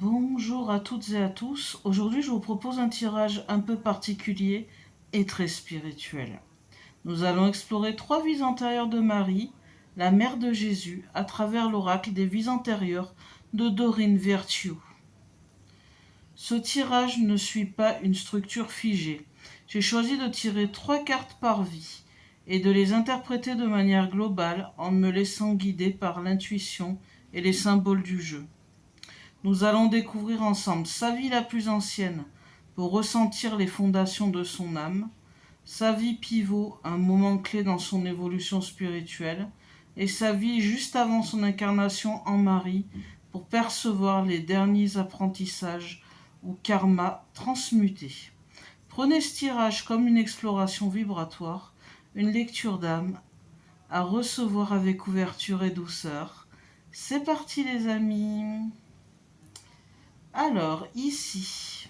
Bonjour à toutes et à tous. Aujourd'hui, je vous propose un tirage un peu particulier et très spirituel. Nous allons explorer 3 vies antérieures de Marie, la mère de Jésus, à travers l'oracle des vies antérieures de Doreen Virtue. Ce tirage ne suit pas une structure figée. J'ai choisi de tirer 3 cartes par vie et de les interpréter de manière globale en me laissant guider par l'intuition et les symboles du jeu. Nous allons découvrir ensemble sa vie la plus ancienne pour ressentir les fondations de son âme, sa vie pivot, un moment clé dans son évolution spirituelle, et sa vie juste avant son incarnation en Marie pour percevoir les derniers apprentissages ou karma transmutés. Prenez ce tirage comme une exploration vibratoire, une lecture d'âme à recevoir avec ouverture et douceur. C'est parti les amis! Alors, ici,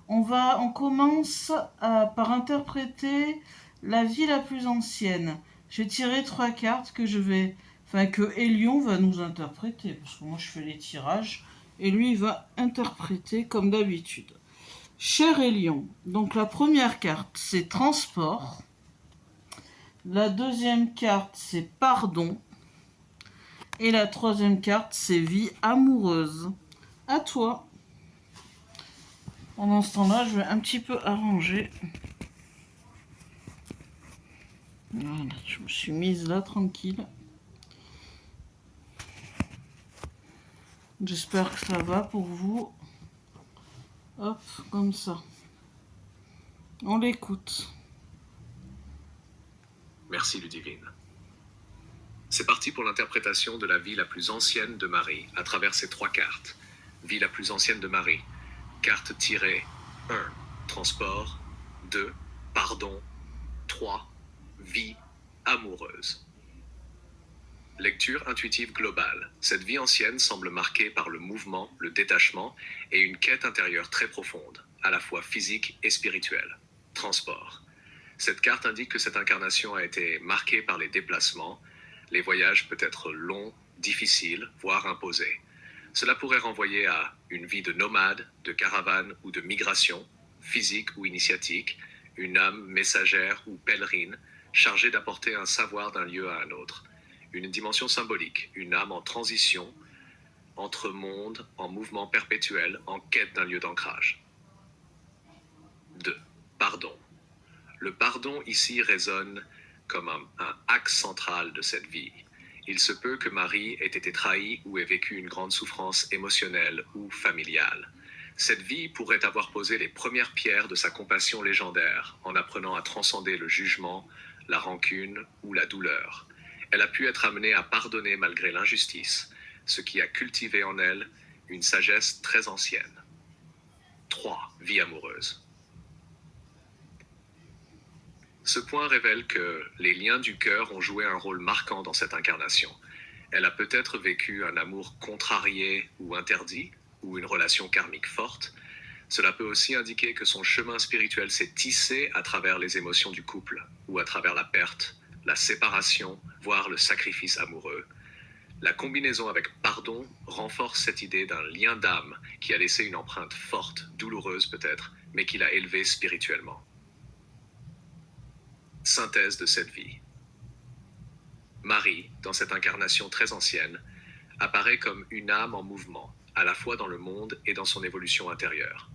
on commence par interpréter la vie la plus ancienne. J'ai tiré 3 cartes que Elion va nous interpréter, parce que moi je fais les tirages, et lui il va interpréter comme d'habitude. Cher Elion, donc la première carte c'est transport, la deuxième carte c'est pardon, et la troisième carte c'est vie amoureuse. À toi. Pendant ce temps-là, je vais un petit peu arranger. Voilà, je me suis mise là tranquille. J'espère que ça va pour vous. Hop, comme ça. On l'écoute. Merci Ludivine. C'est parti pour l'interprétation de la vie la plus ancienne de Marie à travers ces 3 cartes. Vie la plus ancienne de Marie. Carte tirée 1. Transport. 2. Pardon. 3. Vie amoureuse. Lecture intuitive globale. Cette vie ancienne semble marquée par le mouvement, le détachement et une quête intérieure très profonde, à la fois physique et spirituelle. Transport. Cette carte indique que cette incarnation a été marquée par les déplacements. Les voyages peuvent être longs, difficiles, voire imposés. Cela pourrait renvoyer à une vie de nomade, de caravane ou de migration, physique ou initiatique, une âme messagère ou pèlerine, chargée d'apporter un savoir d'un lieu à un autre. Une dimension symbolique, une âme en transition entre mondes, en mouvement perpétuel, en quête d'un lieu d'ancrage. 2. Pardon. Le pardon ici résonne comme un axe central de cette vie. Il se peut que Marie ait été trahie ou ait vécu une grande souffrance émotionnelle ou familiale. Cette vie pourrait avoir posé les premières pierres de sa compassion légendaire en apprenant à transcender le jugement, la rancune ou la douleur. Elle a pu être amenée à pardonner malgré l'injustice, ce qui a cultivé en elle une sagesse très ancienne. 3. Vie amoureuse. Ce point révèle que les liens du cœur ont joué un rôle marquant dans cette incarnation. Elle a peut-être vécu un amour contrarié ou interdit, ou une relation karmique forte. Cela peut aussi indiquer que son chemin spirituel s'est tissé à travers les émotions du couple, ou à travers la perte, la séparation, voire le sacrifice amoureux. La combinaison avec pardon renforce cette idée d'un lien d'âme qui a laissé une empreinte forte, douloureuse peut-être, mais qui l'a élevé spirituellement. Synthèse de cette vie. Marie, dans cette incarnation très ancienne, apparaît comme une âme en mouvement, à la fois dans le monde et dans son évolution intérieure.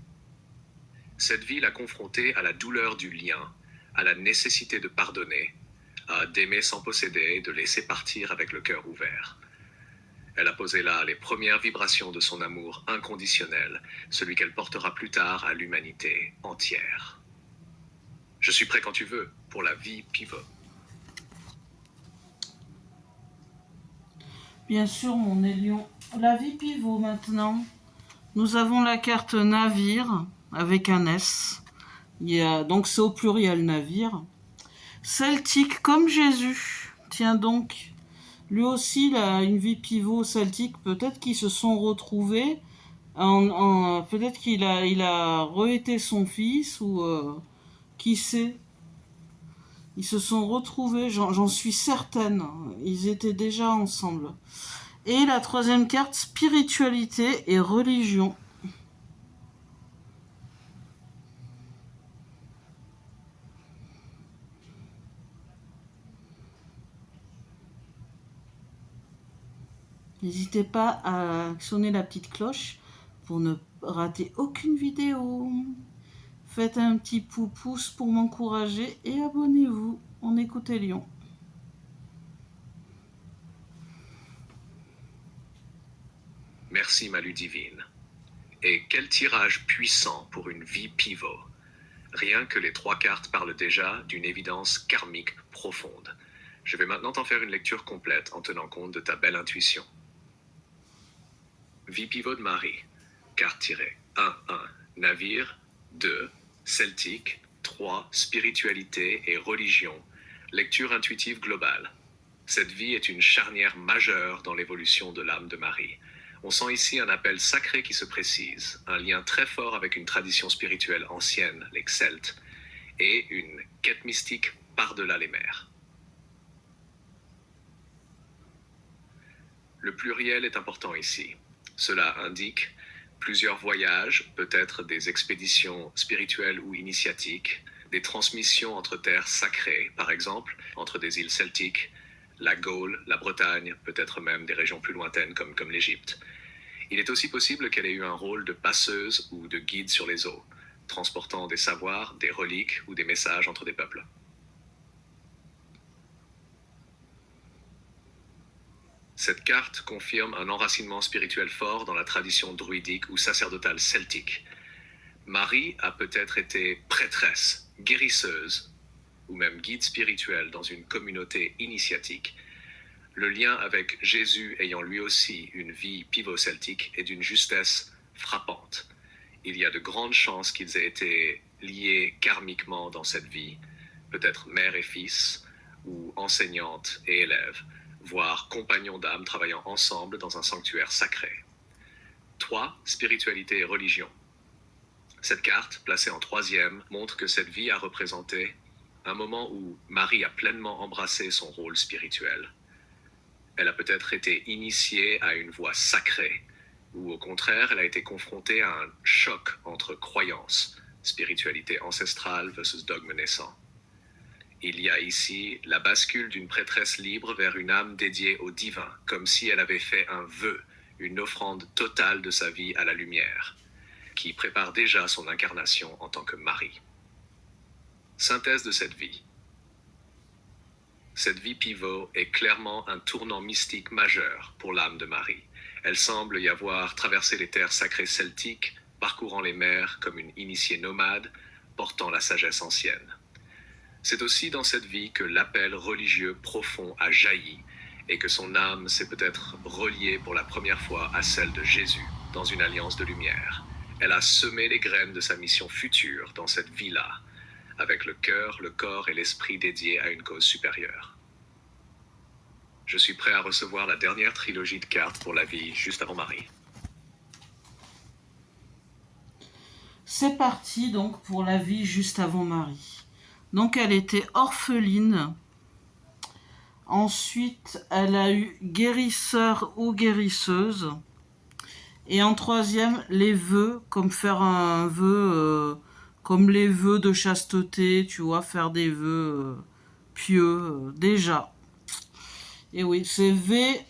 Cette vie l'a confrontée à la douleur du lien, à la nécessité de pardonner, d'aimer sans posséder et de laisser partir avec le cœur ouvert. Elle a posé là les premières vibrations de son amour inconditionnel, celui qu'elle portera plus tard à l'humanité entière. Je suis prêt quand tu veux pour la vie pivot. Bien sûr, mon Elion. La vie pivot maintenant. Nous avons la carte navire avec un S. Donc c'est au pluriel navire. Celtique comme Jésus. Tiens donc. Lui aussi, il a une vie pivot celtique. Peut-être qu'ils se sont retrouvés. Peut-être qu'il a re-été son fils ou qui sait. Ils se sont retrouvés, j'en suis certaine. Ils étaient déjà ensemble. Et la troisième carte, spiritualité et religion. N'hésitez pas à sonner la petite cloche pour ne rater aucune vidéo. Faites un petit pouce pour m'encourager et abonnez-vous. On écoute Lion. Merci ma Ludivine. Et quel tirage puissant pour une vie pivot. Rien que les 3 cartes parlent déjà d'une évidence karmique profonde. Je vais maintenant t'en faire une lecture complète en tenant compte de ta belle intuition. Vie pivot de Marie. Carte tirée. 1. Navire. 2. Celtique. 3. Spiritualité et religion. Lecture intuitive globale. Cette vie est une charnière majeure dans l'évolution de l'âme de Marie. On sent ici un appel sacré qui se précise, un lien très fort avec une tradition spirituelle ancienne, les Celtes, et une quête mystique par-delà les mers. Le pluriel est important ici. Cela indique plusieurs voyages, peut-être des expéditions spirituelles ou initiatiques, des transmissions entre terres sacrées, par exemple, entre des îles celtiques, la Gaule, la Bretagne, peut-être même des régions plus lointaines comme l'Égypte. Il est aussi possible qu'elle ait eu un rôle de passeuse ou de guide sur les eaux, transportant des savoirs, des reliques ou des messages entre des peuples. Cette carte confirme un enracinement spirituel fort dans la tradition druidique ou sacerdotale celtique. Marie a peut-être été prêtresse, guérisseuse, ou même guide spirituel dans une communauté initiatique. Le lien avec Jésus ayant lui aussi une vie pivot-celtique est d'une justesse frappante. Il y a de grandes chances qu'ils aient été liés karmiquement dans cette vie, peut-être mère et fils, ou enseignante et élève, voire compagnons d'âme travaillant ensemble dans un sanctuaire sacré. 3. Spiritualité et religion. Cette carte, placée en 3e, montre que cette vie a représenté un moment où Marie a pleinement embrassé son rôle spirituel. Elle a peut-être été initiée à une voie sacrée, ou au contraire, elle a été confrontée à un choc entre croyances, spiritualité ancestrale versus dogme naissant. Il y a ici la bascule d'une prêtresse libre vers une âme dédiée au divin, comme si elle avait fait un vœu, une offrande totale de sa vie à la lumière, qui prépare déjà son incarnation en tant que Marie. Synthèse de cette vie. Cette vie pivot est clairement un tournant mystique majeur pour l'âme de Marie. Elle semble y avoir traversé les terres sacrées celtiques, parcourant les mers comme une initiée nomade, portant la sagesse ancienne. C'est aussi dans cette vie que l'appel religieux profond a jailli et que son âme s'est peut-être reliée pour la première fois à celle de Jésus, dans une alliance de lumière. Elle a semé les graines de sa mission future dans cette vie-là, avec le cœur, le corps et l'esprit dédiés à une cause supérieure. Je suis prêt à recevoir la dernière trilogie de cartes pour la vie juste avant Marie. C'est parti donc pour la vie juste avant Marie. Donc elle était orpheline. Ensuite, elle a eu guérisseur ou guérisseuse. Et en 3e, les vœux, comme faire un vœu, comme les vœux de chasteté, tu vois, faire des vœux pieux, déjà. Et oui, c'est V-O-E-U-X,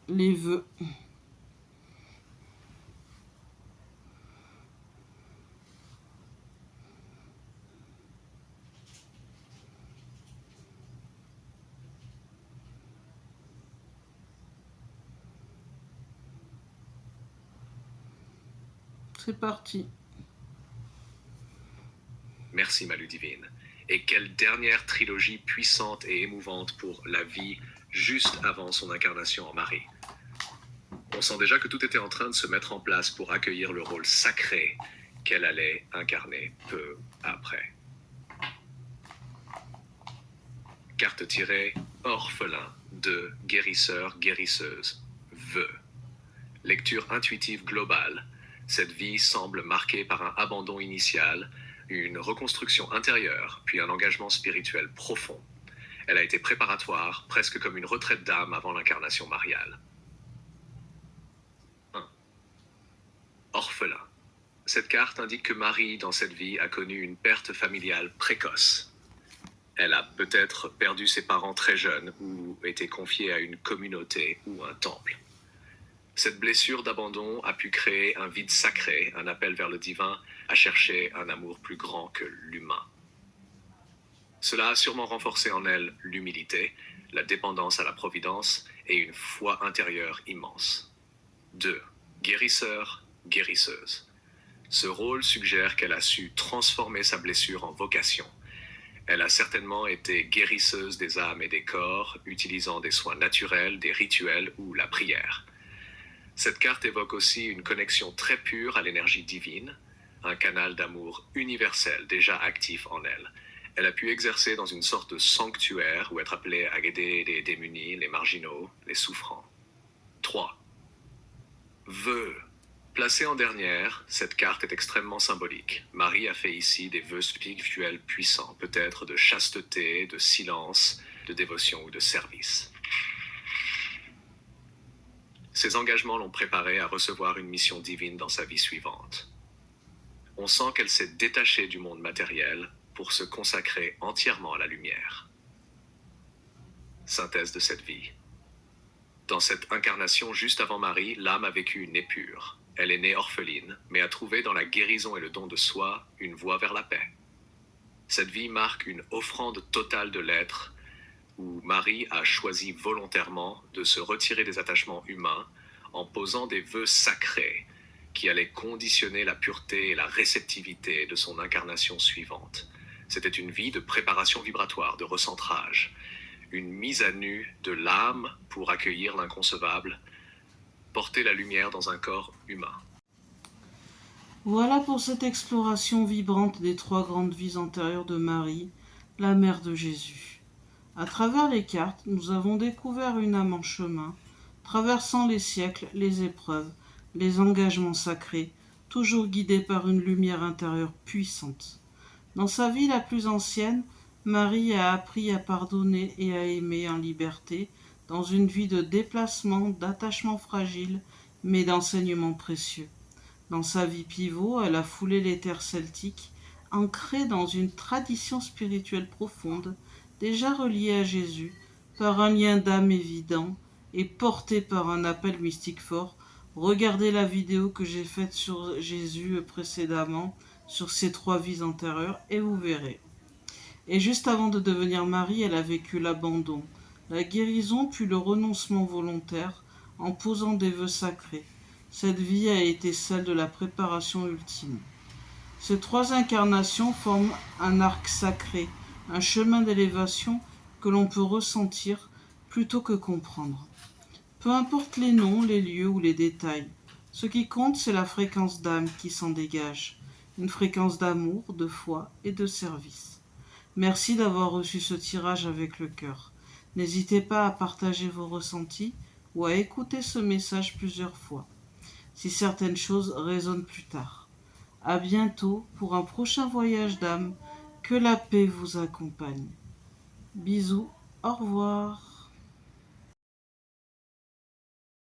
les vœux. C'est parti. Merci ma Ludivine. Et quelle dernière trilogie puissante et émouvante pour la vie juste avant son incarnation en Marie. On sent déjà que tout était en train de se mettre en place pour accueillir le rôle sacré qu'elle allait incarner peu après. Carte tirée, orphelin, de guérisseur, guérisseuse, vœu. Lecture intuitive globale. Cette vie semble marquée par un abandon initial, une reconstruction intérieure, puis un engagement spirituel profond. Elle a été préparatoire, presque comme une retraite d'âme avant l'incarnation mariale. 1. Orphelin. Cette carte indique que Marie, dans cette vie, a connu une perte familiale précoce. Elle a peut-être perdu ses parents très jeunes ou été confiée à une communauté ou un temple. Cette blessure d'abandon a pu créer un vide sacré, un appel vers le divin, à chercher un amour plus grand que l'humain. Cela a sûrement renforcé en elle l'humilité, la dépendance à la providence et une foi intérieure immense. 2. Guérisseur, guérisseuse. Ce rôle suggère qu'elle a su transformer sa blessure en vocation. Elle a certainement été guérisseuse des âmes et des corps, utilisant des soins naturels, des rituels ou la prière. Cette carte évoque aussi une connexion très pure à l'énergie divine, un canal d'amour universel déjà actif en elle. Elle a pu exercer dans une sorte de sanctuaire ou être appelée à aider les démunis, les marginaux, les souffrants. 3. Vœux. Placée en dernière, cette carte est extrêmement symbolique. Marie a fait ici des vœux spirituels puissants, peut-être de chasteté, de silence, de dévotion ou de service. Ces engagements l'ont préparée à recevoir une mission divine dans sa vie suivante. On sent qu'elle s'est détachée du monde matériel pour se consacrer entièrement à la lumière. Synthèse de cette vie. Dans cette incarnation juste avant Marie, l'âme a vécu une épure. Elle est née orpheline, mais a trouvé dans la guérison et le don de soi une voie vers la paix. Cette vie marque une offrande totale de l'être, où Marie a choisi volontairement de se retirer des attachements humains en posant des vœux sacrés qui allaient conditionner la pureté et la réceptivité de son incarnation suivante. C'était une vie de préparation vibratoire, de recentrage, une mise à nu de l'âme pour accueillir l'inconcevable, porter la lumière dans un corps humain. Voilà pour cette exploration vibrante des 3 grandes vies antérieures de Marie, la mère de Jésus. À travers les cartes, nous avons découvert une âme en chemin, traversant les siècles, les épreuves, les engagements sacrés, toujours guidée par une lumière intérieure puissante. Dans sa vie la plus ancienne, Marie a appris à pardonner et à aimer en liberté, dans une vie de déplacement, d'attachement fragile, mais d'enseignements précieux. Dans sa vie pivot, elle a foulé les terres celtiques, ancrée dans une tradition spirituelle profonde, déjà reliée à Jésus, par un lien d'âme évident et portée par un appel mystique fort. Regardez la vidéo que j'ai faite sur Jésus précédemment, sur ses 3 vies antérieures, et vous verrez. Et juste avant de devenir Marie, elle a vécu l'abandon, la guérison puis le renoncement volontaire en posant des vœux sacrés. Cette vie a été celle de la préparation ultime. Ces 3 incarnations forment un arc sacré, un chemin d'élévation que l'on peut ressentir plutôt que comprendre. Peu importe les noms, les lieux ou les détails, ce qui compte, c'est la fréquence d'âme qui s'en dégage, une fréquence d'amour, de foi et de service. Merci d'avoir reçu ce tirage avec le cœur. N'hésitez pas à partager vos ressentis ou à écouter ce message plusieurs fois, si certaines choses résonnent plus tard. À bientôt pour un prochain voyage d'âme. Que la paix vous accompagne. Bisous, au revoir.